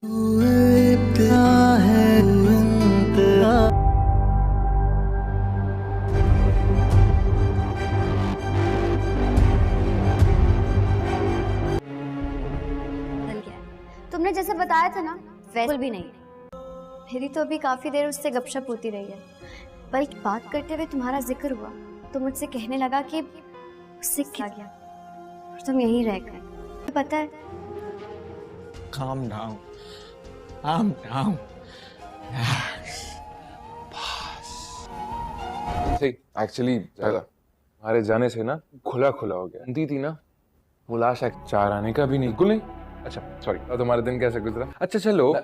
तुमने जैसे बताया था ना वैसे भी नहीं। मेरी तो अभी काफी देर उससे गपशप होती रही है, बल्कि बात करते हुए तुम्हारा जिक्र हुआ तो मुझसे कहने लगा कि उससे क्या गया और तुम यहीं रह गए। तो पता है, Calm down. Calm down. Actually हमारे जाने से ना खुला खुला हो गया। दी थी ना वो लाश चार आने का भी नहीं, बिल्कुल नहीं। अच्छा सॉरी, और तुम्हारा दिन कैसे गुजरा? अच्छा चलो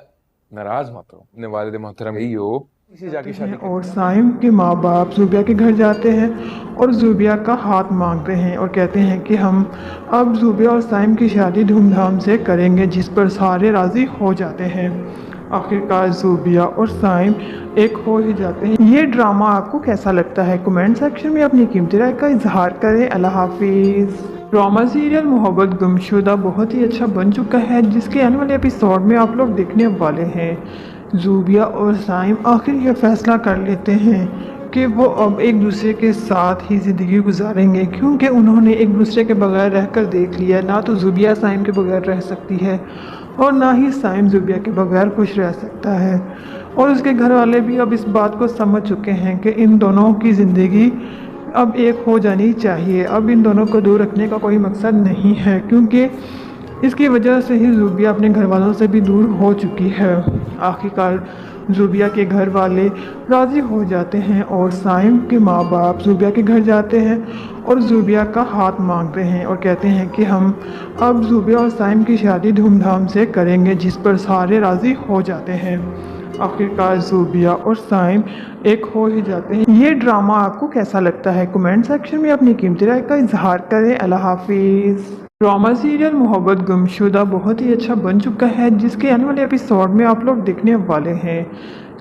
नाराज मत हो, अपने वालिद मोहतरम यही हो इसी जाके शादी और साइम के माँ बाप ज़ुबिया के घर जाते हैं और ज़ुबिया का हाथ मांगते हैं और कहते हैं कि हम अब ज़ुबिया और साइम की शादी धूमधाम से करेंगे, जिस पर सारे राज़ी हो जाते हैं। आखिरकार ज़ुबिया और साइम एक हो ही जाते हैं। ये ड्रामा आपको कैसा लगता है? कमेंट सेक्शन में अपनी कीमती राय का इजहार करें। अल्लाह हाफिज़। ड्रामा सीरियल मोहब्बत गुमशुदा बहुत ही अच्छा बन चुका है, जिसके आने वाले एपिसोड में आप लोग देखने वाले हैं। ज़ुबिया और साइम आखिर यह फैसला कर लेते हैं कि वो अब एक दूसरे के साथ ही ज़िंदगी गुजारेंगे, क्योंकि उन्होंने एक दूसरे के बगैर रहकर देख लिया। ना तो ज़ुबिया साइम के बगैर रह सकती है और ना ही साइम ज़ुबिया के बगैर खुश रह सकता है। और उसके घर वाले भी अब इस बात को समझ चुके हैं कि इन दोनों की ज़िंदगी अब एक हो जानी चाहिए। अब इन दोनों को दूर रखने का कोई मकसद नहीं है, क्योंकि इसकी वजह से ही ज़ुबिया अपने घर वालों से भी दूर हो चुकी है। आखिरकार ज़ुबिया के घर वाले राज़ी हो जाते हैं और साइम के माँ बाप ज़ुबिया के घर जाते हैं और ज़ुबिया का हाथ मांगते हैं और कहते हैं कि हम अब ज़ुबिया और साइम की शादी धूमधाम से करेंगे, जिस पर सारे राज़ी हो जाते हैं। आखिरकार ज़ुबिया और साइम एक हो ही जाते हैं। ये ड्रामा आपको कैसा लगता है? कमेंट सेक्शन में अपनी कीमती राय का इजहार करें। अल्लाह हाफिज़। ड्रामा सीरियल मोहब्बत गुमशुदा बहुत ही अच्छा बन चुका है, जिसके आने वाले एपिसोड में आप लोग देखने वाले हैं।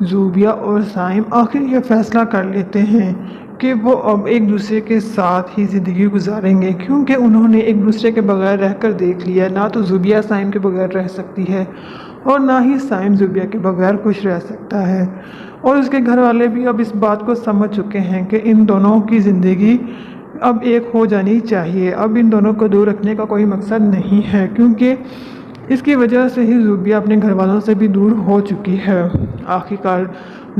ज़ुबिया और साइम आखिर यह फैसला कर लेते हैं कि वो अब एक दूसरे के साथ ही ज़िंदगी गुजारेंगे, क्योंकि उन्होंने एक दूसरे के बगैर रहकर देख लिया। ना तो ज़ुबिया साइम के बगैर रह सकती है और ना ही साइम ज़ुबिया के बगैर खुश रह सकता है। और उसके घर वाले भी अब इस बात को समझ चुके हैं कि इन दोनों की ज़िंदगी अब एक हो जानी चाहिए। अब इन दोनों को दूर रखने का कोई मकसद नहीं है, क्योंकि इसकी वजह से ही ज़ुबिया अपने घर वालों से भी दूर हो चुकी है। आखिरकार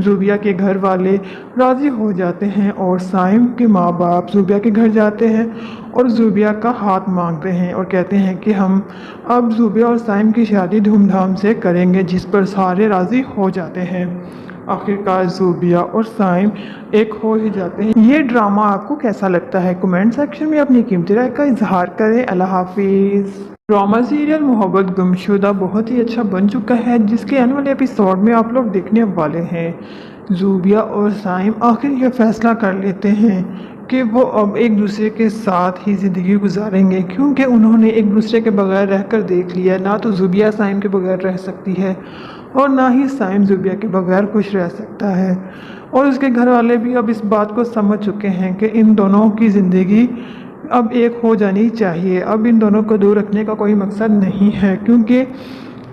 ज़ुबिया के घर वाले राज़ी हो जाते हैं और साइम के माँ बाप ज़ुबिया के घर जाते हैं और ज़ुबिया का हाथ मांगते हैं और कहते हैं कि हम अब ज़ुबिया और साइम की शादी धूमधाम से करेंगे, जिस पर सारे राज़ी हो जाते हैं। आखिरकार ज़ुबिया और साइम एक हो ही जाते हैं। ये ड्रामा आपको कैसा लगता है? कमेंट सेक्शन में अपनी कीमती राय का इजहार करें। अल्लाह हाफिज़। ड्रामा सीरियल मोहब्बत गुमशुदा बहुत ही अच्छा बन चुका है, जिसके आने वाले एपिसोड में आप लोग देखने वाले हैं। ज़ुबिया और साइम आखिर यह फैसला कर लेते हैं कि वो अब एक दूसरे के साथ ही ज़िंदगी गुजारेंगे, क्योंकि उन्होंने एक दूसरे के बगैर रहकर देख लिया। ना तो ज़ुबिया साइम के बगैर रह सकती है और ना ही साइम ज़ुबिया के बगैर खुश रह सकता है। और उसके घर वाले भी अब इस बात को समझ चुके हैं कि इन दोनों की ज़िंदगी अब एक हो जानी चाहिए। अब इन दोनों को दूर रखने का कोई मकसद नहीं है, क्योंकि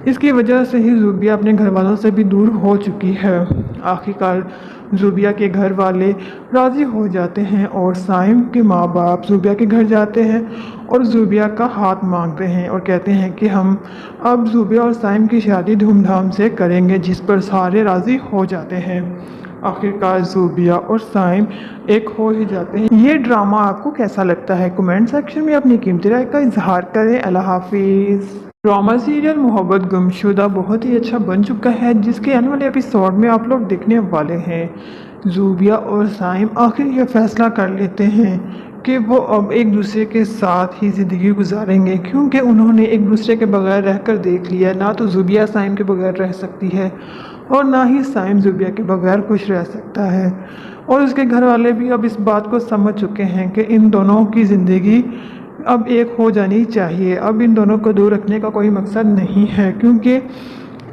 इसकी वजह से ही ज़ुबिया अपने घर वालों से भी दूर हो चुकी है। आखिरकार ज़ुबिया के घर वाले राज़ी हो जाते हैं और साइम के माँ बाप ज़ुबिया के घर जाते हैं और ज़ुबिया का हाथ मांगते हैं और कहते हैं कि हम अब ज़ुबिया और साइम की शादी धूमधाम से करेंगे, जिस पर सारे राज़ी हो जाते हैं। आखिरकार ज़ुबिया और साइम एक हो ही जाते हैं। ये ड्रामा आपको कैसा लगता है? कमेंट सेक्शन में अपनी कीमती राय का इजहार करें। अल्लाह हाफिज़। ड्रामा सीरियल मोहब्बत गुमशुदा बहुत ही अच्छा बन चुका है, जिसके आने वाले एपिसोड में आप लोग देखने वाले हैं। ज़ुबिया और साइम आखिर यह फैसला कर लेते हैं कि वो अब एक दूसरे के साथ ही ज़िंदगी गुजारेंगे, क्योंकि उन्होंने एक दूसरे के बगैर रहकर देख लिया। ना तो ज़ुबिया साइम के बगैर रह सकती है और ना ही साइम ज़ुबिया के बगैर खुश रह सकता है। और उसके घर वाले भी अब इस बात को समझ चुके हैं कि इन दोनों की ज़िंदगी अब एक हो जानी चाहिए। अब इन दोनों को दूर रखने का कोई मकसद नहीं है, क्योंकि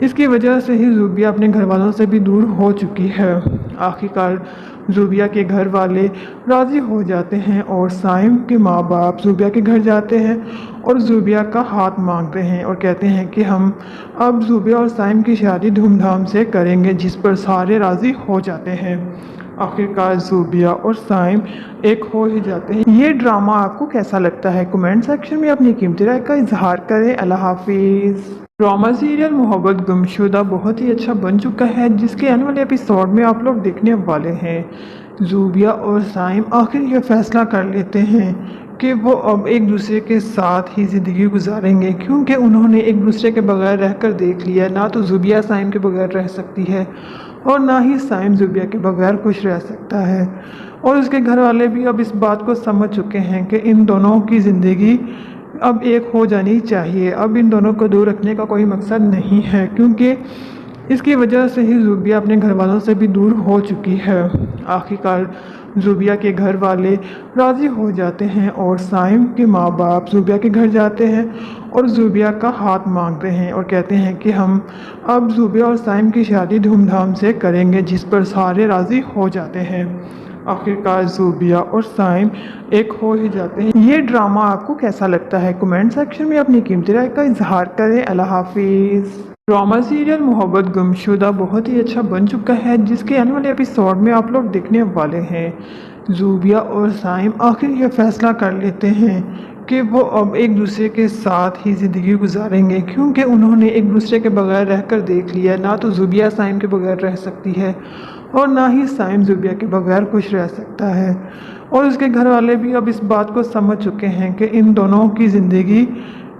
इसकी वजह से ही ज़ुबिया अपने घर वालों से भी दूर हो चुकी है। आखिरकार زوبیہ کے گھر والے راضی ہو جاتے ہیں اور سائم کے ماں باپ زوبیہ کے گھر جاتے ہیں اور زوبیہ کا ہاتھ مانگتے ہیں اور کہتے ہیں کہ ہم اب زوبیہ اور سائم کی شادی دھوم دھام سے کریں گے، جس پر سارے راضی ہو جاتے ہیں۔ آخرکار زوبیہ اور سائم ایک ہو ہی جاتے ہیں۔ یہ ڈرامہ آپ کو کیسا لگتا ہے؟ کمنٹ سیکشن میں اپنی قیمتی رائے کا اظہار کریں۔ اللہ حافظ۔ ڈرامہ سیریل محبت گمشدہ بہت ہی اچھا بن چکا ہے، جس کے آنے والے ایپیسوڈ میں آپ لوگ دیکھنے والے ہیں۔ زوبیہ اور سائم آخر یہ فیصلہ کر لیتے ہیں کہ وہ اب ایک دوسرے کے ساتھ ہی زندگی گزاریں گے، کیونکہ انہوں نے ایک دوسرے کے بغیر رہ کر دیکھ لیا، نہ تو زوبیہ سائم کے بغیر رہ سکتی ہے اور نہ ہی سائم زوبیہ کے بغیر خوش رہ سکتا ہے۔ اور اس کے گھر والے بھی اب اس بات کو سمجھ چکے ہیں کہ ان دونوں کی زندگی اب ایک ہو جانی چاہیے، اب ان دونوں کو دور رکھنے کا کوئی مقصد نہیں ہے، کیونکہ اس کی وجہ سے ہی زوبیہ اپنے گھر والوں سے بھی دور ہو چکی ہے۔ آخرکار زوبیہ کے گھر والے راضی ہو جاتے ہیں اور سائم کے ماں باپ زوبیہ کے گھر جاتے ہیں اور زوبیہ کا ہاتھ مانگتے ہیں اور کہتے ہیں کہ ہم اب زوبیہ اور سائم کی شادی دھوم دھام سے کریں گے، جس پر سارے راضی ہو جاتے ہیں۔ آخرکار زوبیہ اور سائم ایک ہو ہی جاتے ہیں۔ یہ ڈرامہ آپ کو کیسا لگتا ہے؟ کمنٹ سیکشن میں اپنی قیمتی رائے کا اظہار کریں۔ اللہ حافظ۔ ڈرامہ سیریل محبت گمشدہ بہت ہی اچھا بن چکا ہے، جس کے آنے والے ایپیسوڈ میں آپ لوگ دیکھنے والے ہیں۔ زوبیہ اور سائم آخر یہ فیصلہ کر لیتے ہیں کہ وہ اب ایک دوسرے کے ساتھ ہی زندگی گزاریں گے، کیونکہ انہوں نے ایک دوسرے کے بغیر رہ کر دیکھ لیا، نہ تو زوبیہ سائم کے بغیر رہ سکتی ہے اور نہ ہی سائم زوبیہ کے بغیر خوش رہ سکتا ہے۔ اور اس کے گھر والے بھی اب اس بات کو سمجھ چکے ہیں کہ ان دونوں کی زندگی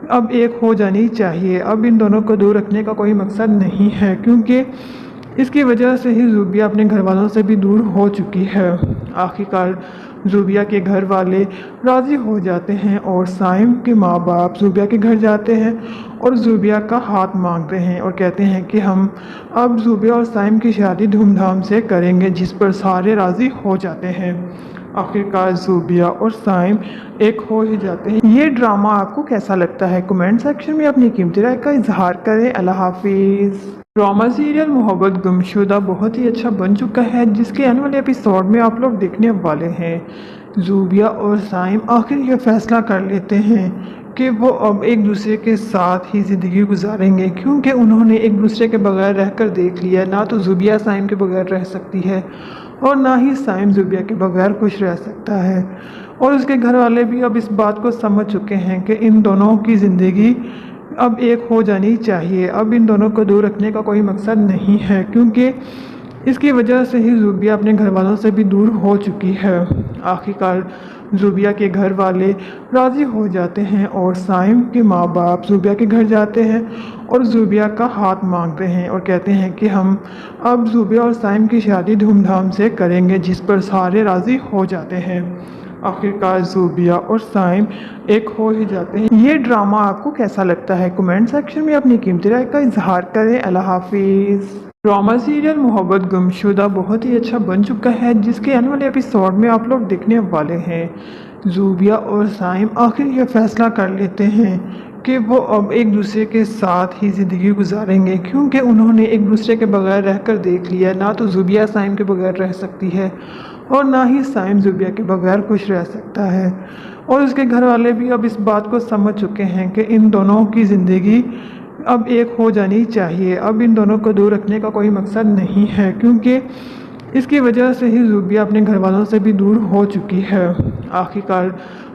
اب ایک ہو جانی چاہیے، اب ان دونوں کو دور رکھنے کا کوئی مقصد نہیں ہے، کیونکہ اس کی وجہ سے ہی زوبیہ اپنے گھر والوں سے بھی دور ہو چکی ہے۔ آخرکار زوبیہ کے گھر والے راضی ہو جاتے ہیں اور سائم کے ماں باپ زوبیہ کے گھر جاتے ہیں اور زوبیہ کا ہاتھ مانگتے ہیں اور کہتے ہیں کہ ہم اب زوبیہ اور سائم کی شادی دھوم دھام سے کریں گے، جس پر سارے راضی ہو جاتے ہیں۔ آخرکار زوبیہ اور سائم ایک ہو ہی جاتے ہیں۔ یہ ڈرامہ آپ کو کیسا لگتا ہے؟ کمنٹ سیکشن میں اپنی قیمتی رائے کا اظہار کریں۔ اللہ حافظ۔ ڈرامہ سیریل محبت گمشدہ بہت ہی اچھا بن چکا ہے، جس کے آنے والے ایپیسوڈ میں آپ لوگ دیکھنے والے ہیں۔ زوبیہ اور سائم آخر یہ فیصلہ کر لیتے ہیں کہ وہ اب ایک دوسرے کے ساتھ ہی زندگی گزاریں گے، کیونکہ انہوں نے ایک دوسرے کے بغیر رہ کر دیکھ لیا، نہ تو زوبیہ سائم کے بغیر رہ سکتی ہے اور نہ ہی سائم زوبیہ کے بغیر خوش رہ سکتا ہے۔ اور اس کے گھر والے بھی اب اس بات کو سمجھ چکے ہیں کہ ان دونوں کی زندگی اب ایک ہو جانی چاہیے، اب ان دونوں کو دور رکھنے کا کوئی مقصد نہیں ہے، کیونکہ اس کی وجہ سے ہی زوبیہ اپنے گھر والوں سے بھی دور ہو چکی ہے۔ آخرکار زوبیہ کے گھر والے راضی ہو جاتے ہیں اور سائم کے ماں باپ زوبیہ کے گھر جاتے ہیں اور زوبیہ کا ہاتھ مانگتے ہیں اور کہتے ہیں کہ ہم اب زوبیہ اور سائم کی شادی دھوم دھام سے کریں گے، جس پر سارے راضی ہو جاتے ہیں۔ آخرکار زوبیہ اور سائم ایک ہو ہی جاتے ہیں۔ یہ ڈرامہ آپ کو کیسا لگتا ہے؟ کمنٹ سیکشن میں اپنی قیمتی رائے کا اظہار کریں۔ اللہ حافظ۔ ڈرامہ سیریل محبت گمشدہ بہت ہی اچھا بن چکا ہے، جس کے آنے والے ایپیسوڈ میں آپ لوگ دیکھنے والے ہیں۔ زوبیہ اور سائم آخر یہ فیصلہ کر لیتے ہیں کہ وہ اب ایک دوسرے کے ساتھ ہی زندگی گزاریں گے، کیونکہ انہوں نے ایک دوسرے کے بغیر رہ کر دیکھ لیا، نہ تو زوبیہ سائم کے بغیر رہ سکتی ہے اور نہ ہی سائم زوبیہ کے بغیر خوش رہ سکتا ہے۔ اور اس کے گھر والے بھی اب اس بات کو سمجھ چکے ہیں کہ ان دونوں کی زندگی اب ایک ہو جانی چاہیے، اب ان دونوں کو دور رکھنے کا کوئی مقصد نہیں ہے، کیونکہ اس کی وجہ سے ہی زوبیہ اپنے گھر والوں سے بھی دور ہو چکی ہے۔ آخرکار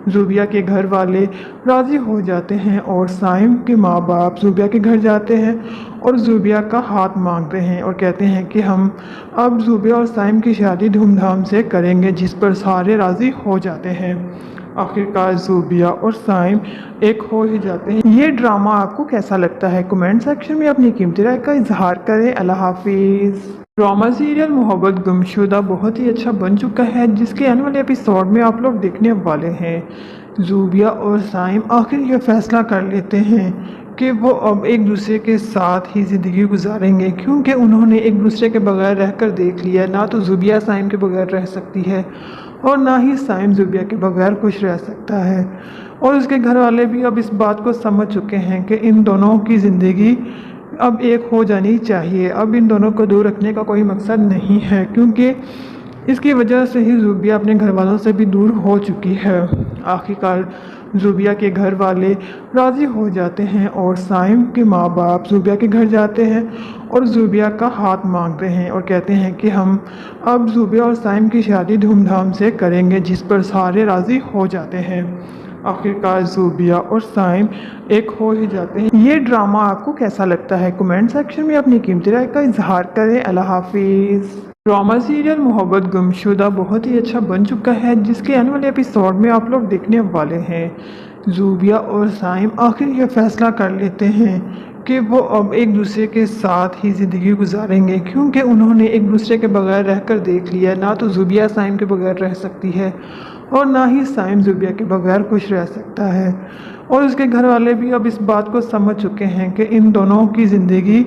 زوبیہ کے گھر والے راضی ہو جاتے ہیں اور سائم کے ماں باپ زوبیہ کے گھر جاتے ہیں اور زوبیہ کا ہاتھ مانگتے ہیں اور کہتے ہیں کہ ہم اب زوبیہ اور سائم کی شادی دھوم دھام سے کریں گے، جس پر سارے راضی ہو جاتے ہیں۔ آخرکار زوبیہ اور سائم ایک ہو ہی جاتے ہیں۔ یہ ڈرامہ آپ کو کیسا لگتا ہے؟ کمنٹ سیکشن میں اپنی قیمتی رائے کا اظہار کریں۔ اللہ حافظ۔ ڈرامہ سیریل محبت گمشدہ بہت ہی اچھا بن چکا ہے، جس کے آنے والے ایپیسوڈ میں آپ لوگ دیکھنے والے ہیں۔ زوبیہ اور سائم آخر یہ فیصلہ کر لیتے ہیں کہ وہ اب ایک دوسرے کے ساتھ ہی زندگی گزاریں گے، کیونکہ انہوں نے ایک دوسرے کے بغیر رہ کر دیکھ لیا، نہ تو زوبیہ سائم کے بغیر رہ سکتی ہے اور نہ ہی سائم زوبیہ کے بغیر خوش رہ سکتا ہے۔ اور اس کے گھر والے بھی اب اس بات کو سمجھ چکے ہیں کہ ان دونوں کی زندگی اب ایک ہو جانی چاہیے، اب ان دونوں کو دور رکھنے کا کوئی مقصد نہیں ہے، کیونکہ इसकी वजह से ही ज़ूबिया अपने घर वालों से भी दूर हो चुकी है। आखिरकार ज़ूबिया के घर वाले राज़ी हो जाते हैं और साइम के माँ बाप ज़ूबिया के घर जाते हैं और ज़ूबिया का हाथ मांगते हैं और कहते हैं कि हम अब ज़ूबिया और साइम की शादी धूमधाम से करेंगे, जिस पर सारे राज़ी हो जाते हैं। आखिरकार ज़ूबिया और साइम एक हो ही जाते हैं। ये ड्रामा आपको कैसा लगता है? कमेंट सेक्शन में अपनी कीमती राय का इजहार करें। अल्लाह हाफिज़। ड्रामा सीरियल मोहब्बत गुमशुदा बहुत ही अच्छा बन चुका है, जिसके आने वाले एपिसोड में आप लोग देखने वाले हैं ज़ूबिया और साइम आखिर ये फैसला कर लेते हैं कि वो अब एक दूसरे के साथ ही ज़िंदगी गुजारेंगे, क्योंकि उन्होंने एक दूसरे के बगैर रहकर देख लिया। ना तो ज़ूबिया साइम के बगैर रह सकती है और ना ही साइम ज़ूबिया के बगैर खुश रह सकता है। और उसके घर वाले भी अब इस बात को समझ चुके हैं कि इन दोनों की ज़िंदगी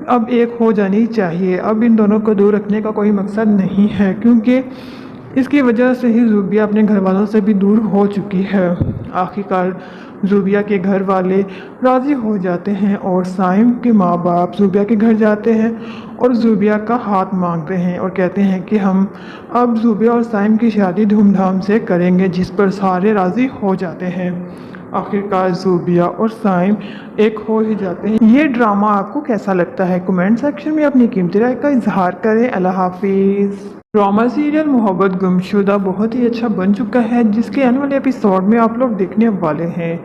अब एक हो जानी चाहिए। अब इन दोनों को दूर रखने का कोई मकसद नहीं है, क्योंकि इसकी वजह से ही ज़ूबिया अपने घर वालों से भी दूर हो चुकी है। आखिरकार ज़ूबिया के घर वाले राज़ी हो जाते हैं और साइम के माँ बाप ज़ूबिया के घर जाते हैं और ज़ूबिया का हाथ मांगते हैं और कहते हैं कि हम अब ज़ूबिया और साइम की शादी धूमधाम से करेंगे, जिस पर सारे राज़ी हो जाते हैं। आखिरकार ज़ूबिया और साइम एक हो ही जाते हैं। ये ड्रामा आपको कैसा लगता है? कमेंट सेक्शन में अपनी कीमती राय का इजहार करें। अल्लाह हाफिज़। ड्रामा सीरियल मोहब्बत गुमशुदा बहुत ही अच्छा बन चुका है, जिसके आने वाले एपिसोड में आप लोग देखने वाले हैं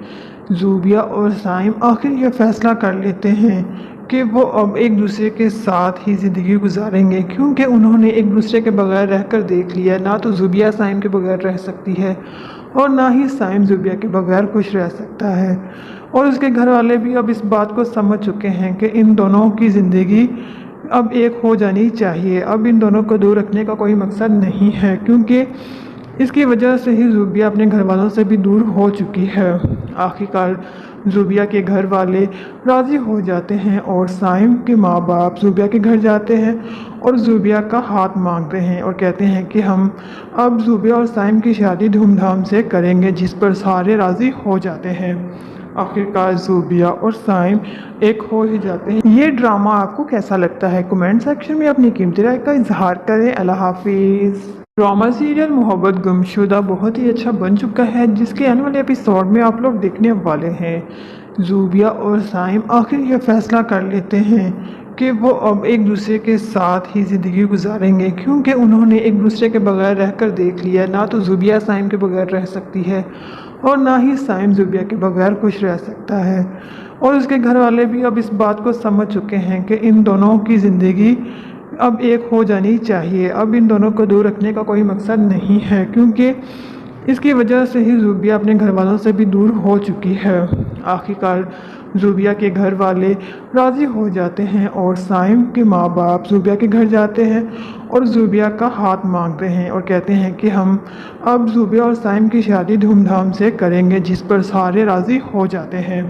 ज़ूबिया और साइम आखिर ये फैसला कर लेते हैं कि वो अब एक दूसरे के साथ ही ज़िंदगी गुजारेंगे, क्योंकि उन्होंने एक दूसरे के बगैर रहकर देख लिया। ना तो ज़ूबिया साइम के बगैर रह सकती है और ना ही साइम ज़ूबिया के बगैर खुश रह सकता है। और उसके घर वाले भी अब इस बात को समझ चुके हैं कि इन दोनों की ज़िंदगी अब एक हो जानी चाहिए। अब इन दोनों को दूर रखने का कोई मकसद नहीं है, क्योंकि इसकी वजह से ही ज़ूबिया अपने घर वालों से भी दूर हो चुकी है। आखिरकार ज़ूबिया के घर वाले राज़ी हो जाते हैं और साइम के माँ बाप ज़ूबिया के घर जाते हैं और ज़ूबिया का हाथ मांगते हैं और कहते हैं कि हम अब ज़ूबिया और साइम की शादी धूमधाम से करेंगे, जिस पर सारे राज़ी हो जाते हैं। आखिरकार ज़ूबिया और साइम एक हो ही जाते हैं। ये ड्रामा आपको कैसा लगता है? कमेंट सेक्शन में अपनी कीमती राय का इजहार करें। अल्लाह हाफिज़। ड्रामा सीरियल मोहब्बत गुमशुदा बहुत ही अच्छा बन चुका है, जिसके आने वाले एपिसोड में आप लोग देखने वाले हैं ज़ूबिया और साइम आखिर ये फैसला कर लेते हैं कि वो अब एक दूसरे के साथ ही ज़िंदगी गुजारेंगे, क्योंकि उन्होंने एक दूसरे के बगैर रहकर देख लिया। ना तो ज़ूबिया साइम के बगैर रह सकती है और ना ही साइम ज़ूबिया के बगैर खुश रह सकता है। और उसके घर वाले भी अब इस बात को समझ चुके हैं कि इन दोनों की ज़िंदगी अब एक हो जानी चाहिए। अब इन दोनों को दूर रखने का कोई मकसद नहीं है, क्योंकि इसकी वजह से ही ज़ूबिया अपने घर वालों से भी दूर हो चुकी है। आखिरकार ज़ूबिया के घर वाले राज़ी हो जाते हैं और साइम के माँ बाप ज़ूबिया के घर जाते हैं और ज़ूबिया का हाथ मांगते हैं और कहते हैं कि हम अब ज़ूबिया और साइम की शादी धूमधाम से करेंगे, जिस पर सारे राज़ी हो जाते हैं।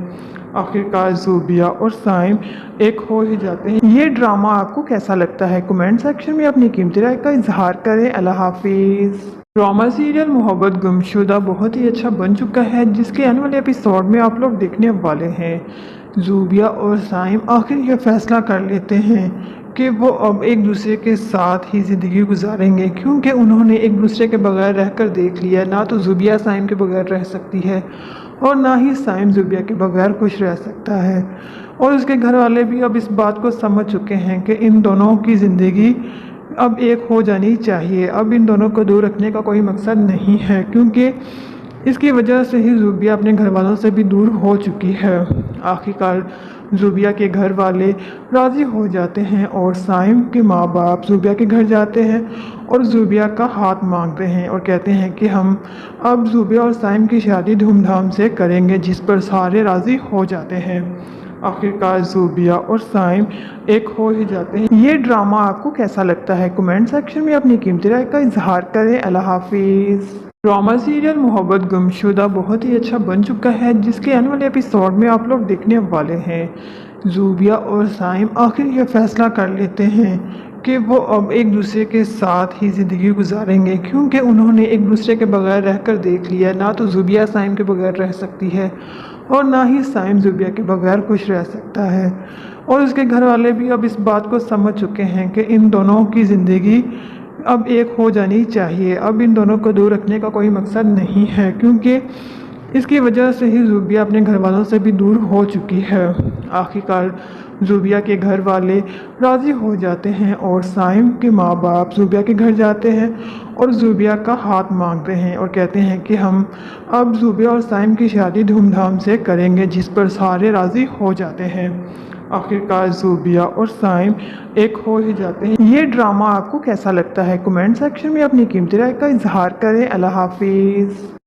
आखिरकार ज़ूबिया और साइम एक हो ही जाते हैं। ये ड्रामा आपको कैसा लगता है? कमेंट सेक्शन में अपनी कीमती राय का इजहार करें। अल्लाह हाफिज़। ड्रामा सीरियल मोहब्बत गुमशुदा बहुत ही अच्छा बन चुका है, जिसके आने वाले एपिसोड में आप लोग देखने वाले हैं ज़ूबिया और साइम आखिर ये फैसला कर लेते हैं कि वो अब एक दूसरे के साथ ही ज़िंदगी गुजारेंगे, क्योंकि उन्होंने एक दूसरे के बगैर रहकर देख लिया। ना तो ज़ूबिया साइम के बगैर रह सकती है और ना ही साइम ज़ूबिया के बगैर खुश रह सकता है। और उसके घर वाले भी अब इस बात को समझ चुके हैं कि इन दोनों की ज़िंदगी अब एक हो जानी चाहिए। अब इन दोनों को दूर रखने का कोई मकसद नहीं है, क्योंकि इसकी वजह से ही ज़ूबिया अपने घर वालों से भी दूर हो चुकी है। आखिरकार ज़ूबिया के घर वाले राज़ी हो जाते हैं और साइम के माँ बाप ज़ूबिया के घर जाते हैं और ज़ूबिया का हाथ मांगते हैं और कहते हैं कि हम अब ज़ूबिया और साइम की शादी धूमधाम से करेंगे, जिस पर सारे राज़ी हो जाते हैं। आखिरकार ज़ूबिया और साइम एक हो ही जाते हैं। ये ड्रामा आपको कैसा लगता है? कमेंट सेक्शन में अपनी कीमती राय का इजहार करें। अल्लाह हाफिज़। ड्रामा सीरियल मोहब्बत गुमशुदा बहुत ही अच्छा बन चुका है, जिसके आने वाले एपिसोड में आप लोग देखने वाले हैं ज़ूबिया और साइम आखिर ये फैसला कर लेते हैं कि वो अब एक दूसरे के साथ ही ज़िंदगी गुजारेंगे, क्योंकि उन्होंने एक दूसरे के बगैर रहकर देख लिया। ना तो ज़ूबिया साइम के बगैर रह सकती है और ना ही साइम ज़ूबिया के बगैर खुश रह सकता है। और उसके घर वाले भी अब इस बात को समझ चुके हैं कि इन दोनों की ज़िंदगी अब एक हो जानी चाहिए। अब इन दोनों को दूर रखने का कोई मकसद नहीं है, क्योंकि इसकी वजह से ही ज़ूबिया अपने घर वालों से भी दूर हो चुकी है। आखिरकार ज़ूबिया के घर वाले राज़ी हो जाते हैं और साइम के माँ बाप ज़ूबिया के घर जाते हैं और ज़ूबिया का हाथ मांगते हैं और कहते हैं कि हम अब ज़ूबिया और साइम की शादी धूमधाम से करेंगे, जिस पर सारे राज़ी हो जाते हैं। आखिरकार ज़ूबिया और साइम एक हो ही जाते हैं। ये ड्रामा आपको कैसा लगता है? कमेंट सेक्शन में अपनी कीमती राय का इजहार करें। अल्लाह हाफिज़।